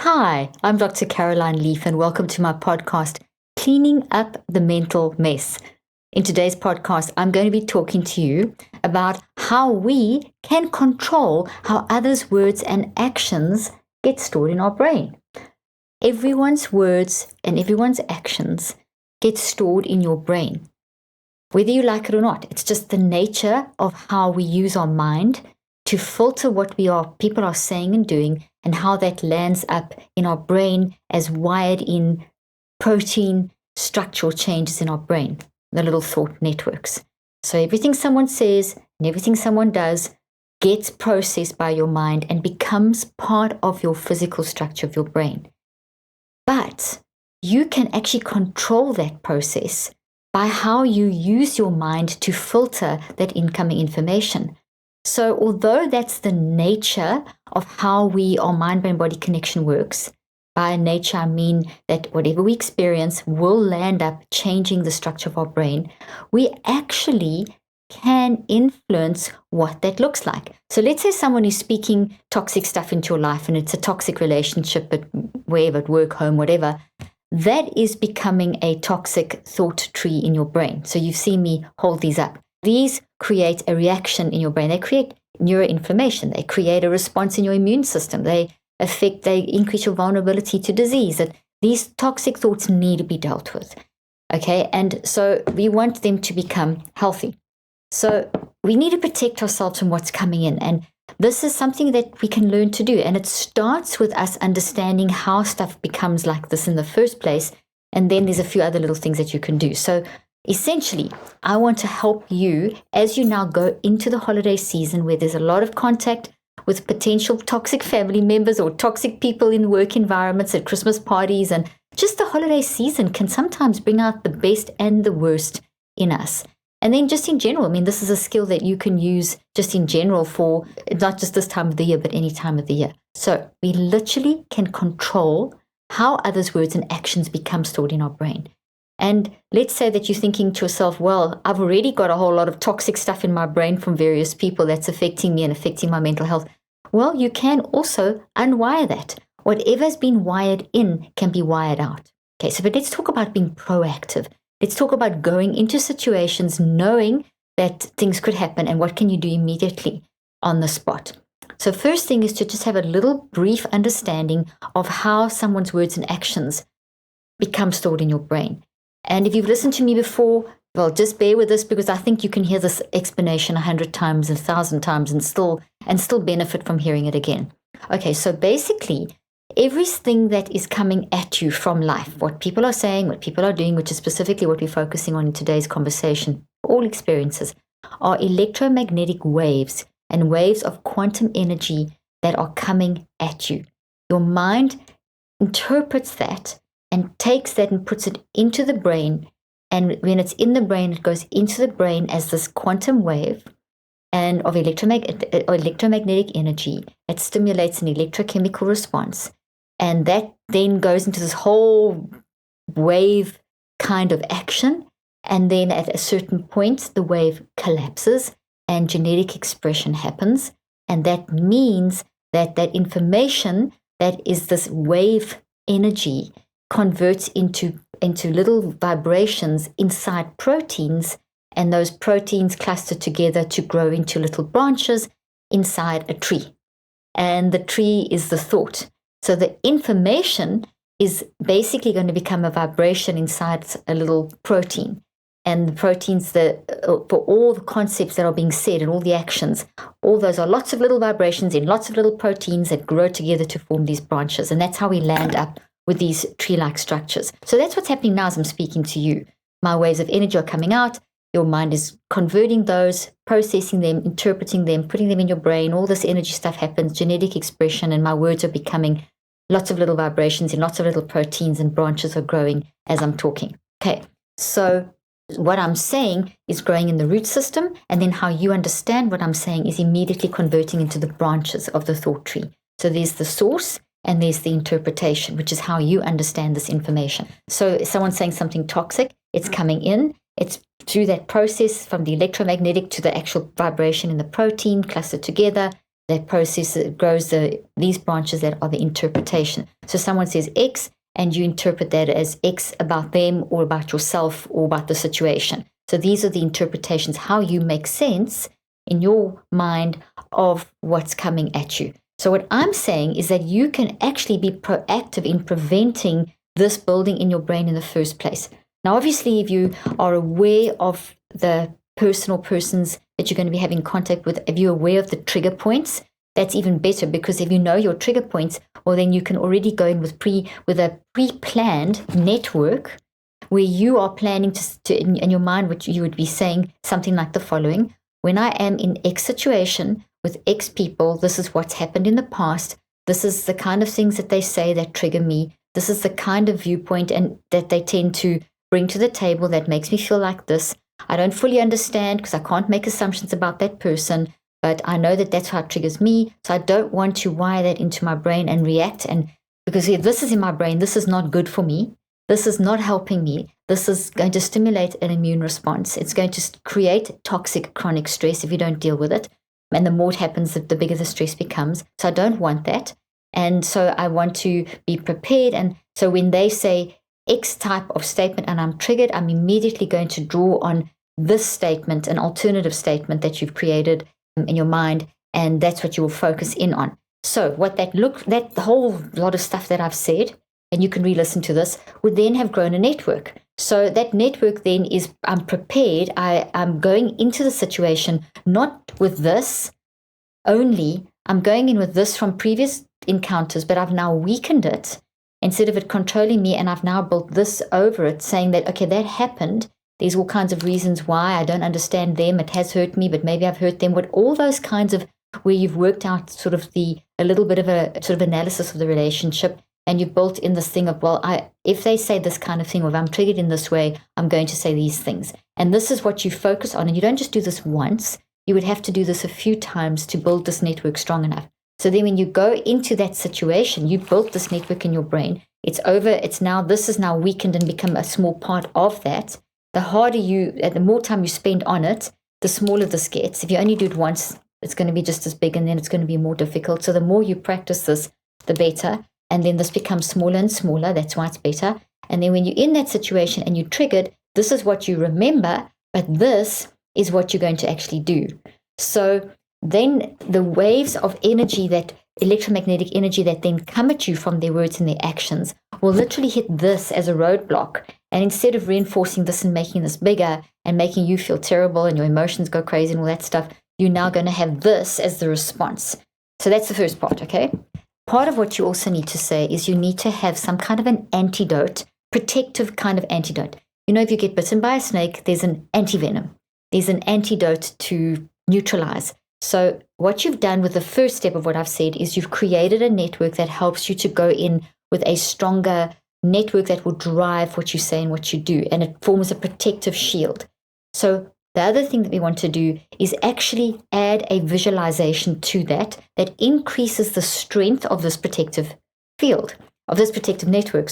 Hi, I'm Dr. Caroline Leaf, and welcome to my podcast, Cleaning Up the Mental Mess. In today's podcast, I'm going to be talking to you about how we can control how others' words and actions get stored in our brain. Everyone's words and everyone's actions get stored in your brain. Whether you like it or not, it's just the nature of how we use our mind to filter what people are saying and doing, and how that lands up in our brain as wired in protein structural changes in our brain, the little thought networks. So everything someone says and everything someone does gets processed by your mind and becomes part of your physical structure of your brain. But you can actually control that process by how you use your mind to filter that incoming information. So although that's the nature of how our mind-brain-body connection works, by nature I mean that whatever we experience will land up changing the structure of our brain, we actually can influence what that looks like. So let's say someone is speaking toxic stuff into your life, and it's a toxic relationship, but wherever, at work, home, whatever, that is becoming a toxic thought tree in your brain. So you've seen me hold these up. These create a reaction in your brain. They create neuroinflammation. They create a response in your immune system. They increase your vulnerability to disease. That these toxic thoughts need to be dealt with. Okay, and so we want them to become healthy. So we need to protect ourselves from what's coming in. And this is something that we can learn to do. And it starts with us understanding how stuff becomes like this in the first place. And then there's a few other little things that you can do. So essentially, I want to help you as you now go into the holiday season where there's a lot of contact with potential toxic family members or toxic people in work environments at Christmas parties. And just the holiday season can sometimes bring out the best and the worst in us. And then just in general, I mean, this is a skill that you can use just in general for not just this time of the year, but any time of the year. So we literally can control how others' words and actions become stored in our brain. And let's say that you're thinking to yourself, well, I've already got a whole lot of toxic stuff in my brain from various people that's affecting me and affecting my mental health. Well, you can also unwire that. Whatever's been wired in can be wired out. Okay, so but let's talk about being proactive. Let's talk about going into situations knowing that things could happen and what can you do immediately on the spot. So first thing is to just have a little brief understanding of how someone's words and actions become stored in your brain. And if you've listened to me before, well, just bear with this because I think you can hear this explanation 100 times, 1,000 times, and still benefit from hearing it again. Okay, so basically, everything that is coming at you from life, what people are saying, what people are doing, which is specifically what we're focusing on in today's conversation, all experiences, are electromagnetic waves and waves of quantum energy that are coming at you. Your mind interprets that and takes that and puts it into the brain. And when it's in the brain, it goes into the brain as this quantum wave and of electromagnetic energy. It stimulates an electrochemical response. And that then goes into this whole wave kind of action. And then at a certain point, the wave collapses and genetic expression happens. And that means that that information that is this wave energy converts into little vibrations inside proteins, and those proteins cluster together to grow into little branches inside a tree. And the tree is the thought. So the information is basically going to become a vibration inside a little protein. And the proteins, for all the concepts that are being said and all the actions, all those are lots of little vibrations in lots of little proteins that grow together to form these branches. And that's how we land up with these tree-like structures. So that's what's happening now as I'm speaking to you. My waves of energy are coming out. Your mind is converting those, processing them, interpreting them, putting them in your brain. All this energy stuff happens, genetic expression, and my words are becoming lots of little vibrations in lots of little proteins, and branches are growing as I'm talking. Okay, so what I'm saying is growing in the root system, and then how you understand what I'm saying is immediately converting into the branches of the thought tree. So there's the source, and there's the interpretation, which is how you understand this information. So if someone's saying something toxic, it's coming in. It's through that process from the electromagnetic to the actual vibration in the protein clustered together. that process grows these branches that are the interpretation. So someone says X, and you interpret that as X about them or about yourself or about the situation. So these are the interpretations, how you make sense in your mind of what's coming at you. So what I'm saying is that you can actually be proactive in preventing this building in your brain in the first place. Now, obviously, if you are aware of the person or persons that you're going to be having contact with, if you're aware of the trigger points, that's even better, because if you know your trigger points, well, then you can already go in with a pre-planned network where you are planning to in your mind, which you would be saying something like the following: when I am in X situation with X people, this is what's happened in the past. This is the kind of things that they say that trigger me. This is the kind of viewpoint and that they tend to bring to the table that makes me feel like this. I don't fully understand because I can't make assumptions about that person, but I know that that's how it triggers me. So I don't want to wire that into my brain and react. And because if this is in my brain, this is not good for me. This is not helping me. This is going to stimulate an immune response. It's going to create toxic chronic stress if you don't deal with it. And the more it happens, the bigger the stress becomes. So I don't want that. And so I want to be prepared. And so when they say X type of statement and I'm triggered, I'm immediately going to draw on this statement, an alternative statement that you've created in your mind. And that's what you will focus in on. So what that whole lot of stuff that I've said, and you can re-listen to this, would then have grown a network. So that network then is, I'm prepared, I'm going into the situation, not with this only, I'm going in with this from previous encounters, but I've now weakened it instead of it controlling me, and I've now built this over it, saying that, okay, that happened. There's all kinds of reasons why I don't understand them. It has hurt me, but maybe I've hurt them. But all those kinds of where you've worked out sort of a little bit of a sort of analysis of the relationship, and you've built in this thing of, well, if they say this kind of thing, or if I'm triggered in this way, I'm going to say these things. And this is what you focus on. And you don't just do this once. You would have to do this a few times to build this network strong enough. So then when you go into that situation, you built this network in your brain. It's over. This is now weakened and become a small part of that. The more time you spend on it, the smaller this gets. If you only do it once, it's going to be just as big, and then it's going to be more difficult. So the more you practice this, the better. And then this becomes smaller and smaller. That's why it's better. And then when you're in that situation and you're triggered, this is what you remember, but this is what you're going to actually do. So then the waves of energy, that electromagnetic energy that then come at you from their words and their actions, will literally hit this as a roadblock. And instead of reinforcing this and making this bigger and making you feel terrible and your emotions go crazy and all that stuff, you're now going to have this as the response. So that's the first part, okay? Part of what you also need to say is you need to have some kind of an antidote, protective kind of antidote. You know, if you get bitten by a snake, there's an antivenom. There's an antidote to neutralize. So what you've done with the first step of what I've said is you've created a network that helps you to go in with a stronger network that will drive what you say and what you do, and it forms a protective shield. So the other thing that we want to do is actually add a visualization to that increases the strength of this protective field, of this protective network,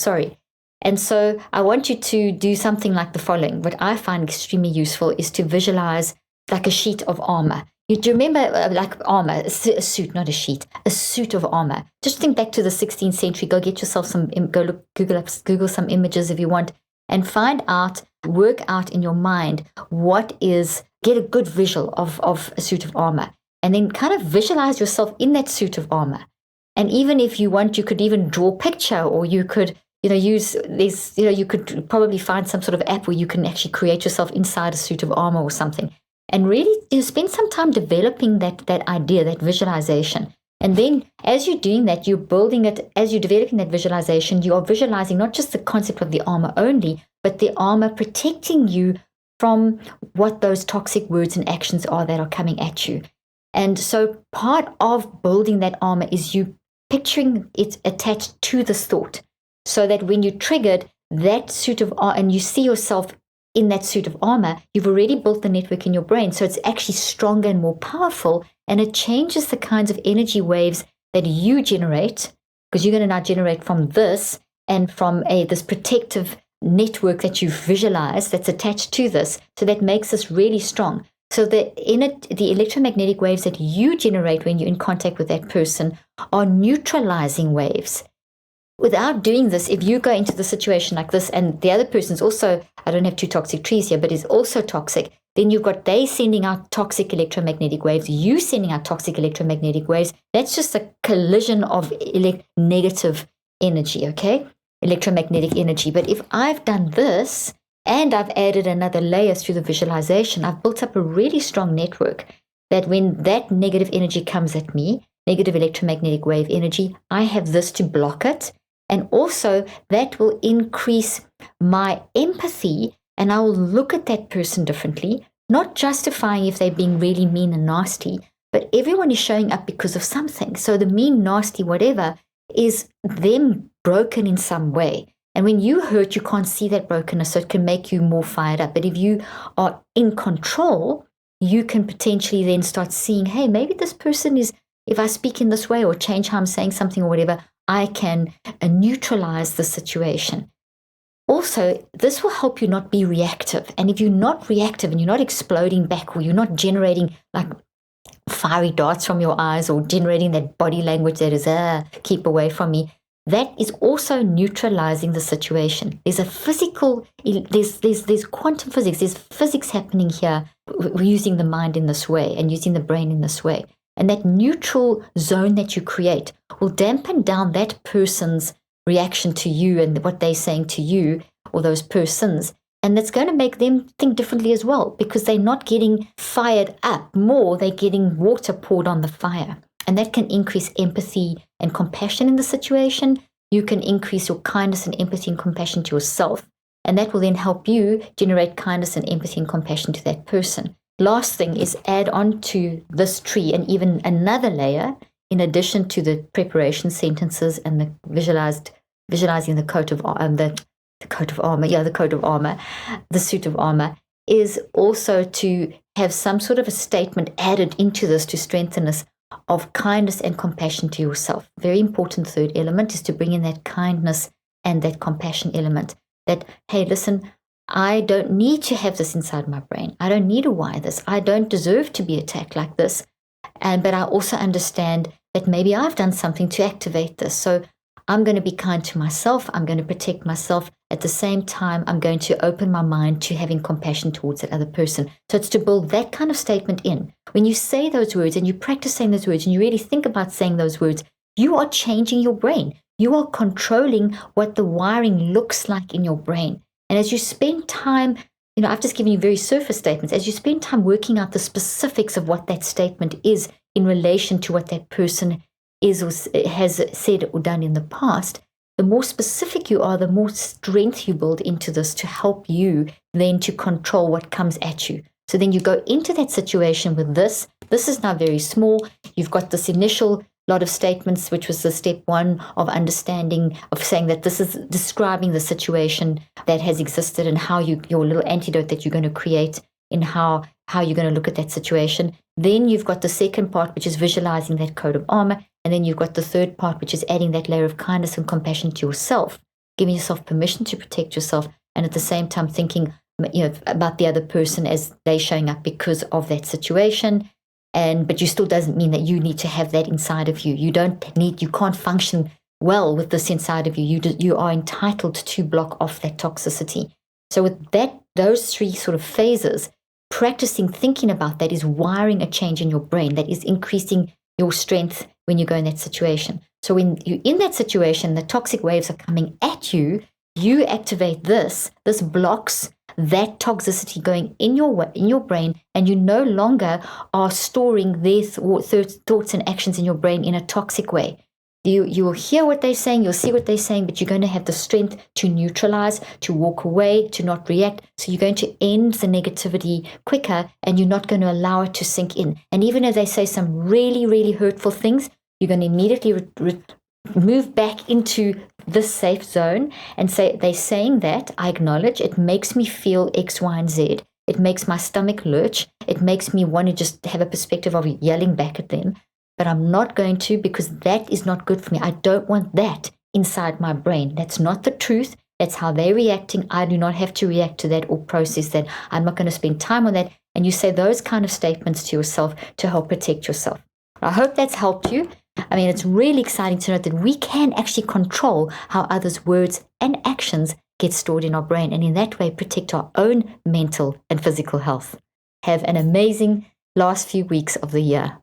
And so I want you to do something like the following. What I find extremely useful is to visualize like a sheet of armor. Do you remember like armor, a suit, not a sheet, a suit of armor? Just think back to the 16th century. Go get yourself Google some images if you want, and work out in your mind get a good visual of a suit of armor, and then kind of visualize yourself in that suit of armor. And even if you want, you could even draw a picture, or you could, use this, you could probably find some sort of app where you can actually create yourself inside a suit of armor or something. And really spend some time developing that idea, that visualization. And then as you're doing that, you're building it, as you're developing that visualization, you are visualizing not just the concept of the armor only, but the armor protecting you from what those toxic words and actions are that are coming at you. And so part of building that armor is you picturing it attached to this thought, so that when you're triggered, that suit of armor, and you see yourself in that suit of armor, you've already built the network in your brain. So it's actually stronger and more powerful, and it changes the kinds of energy waves that you generate, because you're going to now generate from this and from this protective network that you've visualized that's attached to this. So that makes us really strong. So the electromagnetic waves that you generate when you're in contact with that person are neutralizing waves. Without doing this, if you go into the situation like this and the other person's also, I don't have two toxic trees here, but is also toxic, then you've got they sending out toxic electromagnetic waves, you sending out toxic electromagnetic waves. That's just a collision of negative energy, okay? Electromagnetic energy. But if I've done this and I've added another layer through the visualization, I've built up a really strong network that when that negative energy comes at me, negative electromagnetic wave energy, I have this to block it. And also that will increase my empathy, and I will look at that person differently, not justifying if they're being really mean and nasty, but everyone is showing up because of something. So the mean, nasty, whatever is them broken in some way. And when you hurt, you can't see that brokenness, so it can make you more fired up. But if you are in control, you can potentially then start seeing, hey, maybe this person is, if I speak in this way or change how I'm saying something or whatever, I can neutralize the situation. Also, this will help you not be reactive. And if you're not reactive and you're not exploding back, or you're not generating like fiery darts from your eyes, or generating that body language that is, keep away from me, that is also neutralizing the situation. There's a physical, there's quantum physics, there's physics happening here. We're using the mind in this way and using the brain in this way. And that neutral zone that you create will dampen down that person's reaction to you and what they're saying to you, or those persons. And that's going to make them think differently as well, because they're not getting fired up more, they're getting water poured on the fire. And that can increase empathy and compassion in the situation. You can increase your kindness and empathy and compassion to yourself. And that will then help you generate kindness and empathy and compassion to that person. Last thing is add on to this tree and even another layer, in addition to the preparation sentences and the visualizing the coat of armor, the suit of armor, is also to have some sort of a statement added into this to strengthen this of kindness and compassion to yourself. Very important third element is to bring in that kindness and that compassion element. That, hey, listen, I don't need to have this inside my brain. I don't need to wire this. I don't deserve to be attacked like this. But I also understand that maybe I've done something to activate this. So I'm going to be kind to myself. I'm going to protect myself. At the same time, I'm going to open my mind to having compassion towards that other person. So it's to build that kind of statement in. When you say those words and you practice saying those words and you really think about saying those words, you are changing your brain. You are controlling what the wiring looks like in your brain. And as you spend time, I've just given you very surface statements. As you spend time working out the specifics of what that statement is in relation to what that person is or has said or done in the past, the more specific you are, the more strength you build into this to help you then to control what comes at you. So then you go into that situation with this. This is now very small. You've got this initial lot of statements, which was the step one of understanding, of saying that this is describing the situation that has existed and how your little antidote that you're going to create in how you're going to look at that situation. Then you've got the second part, which is visualizing that coat of armor. And then you've got the third part, which is adding that layer of kindness and compassion to yourself, giving yourself permission to protect yourself, and at the same time thinking about the other person as they showing up because of that situation. But you still doesn't mean that you need to have that inside of you. You can't function well with this inside of you. You are entitled to block off that toxicity. So with those three sort of phases, practicing thinking about that is wiring a change in your brain that is increasing your strength when you go in that situation. So when you're in that situation, the toxic waves are coming at you, you activate this blocks that toxicity going in your brain, and you no longer are storing their thoughts and actions in your brain in a toxic way. You will hear what they're saying, you'll see what they're saying, but you're going to have the strength to neutralize, to walk away, to not react. So you're going to end the negativity quicker, and you're not going to allow it to sink in. And even if they say some really, really hurtful things, you're going to immediately move back into this safe zone and say, they're saying that, I acknowledge, it makes me feel X, Y, and Z. It makes my stomach lurch. It makes me want to just have a perspective of yelling back at them. But I'm not going to, because that is not good for me. I don't want that inside my brain. That's not the truth. That's how they're reacting. I do not have to react to that or process that. I'm not going to spend time on that. And you say those kind of statements to yourself to help protect yourself. I hope that's helped you. I mean, it's really exciting to note that we can actually control how others' words and actions get stored in our brain, and in that way protect our own mental and physical health. Have an amazing last few weeks of the year.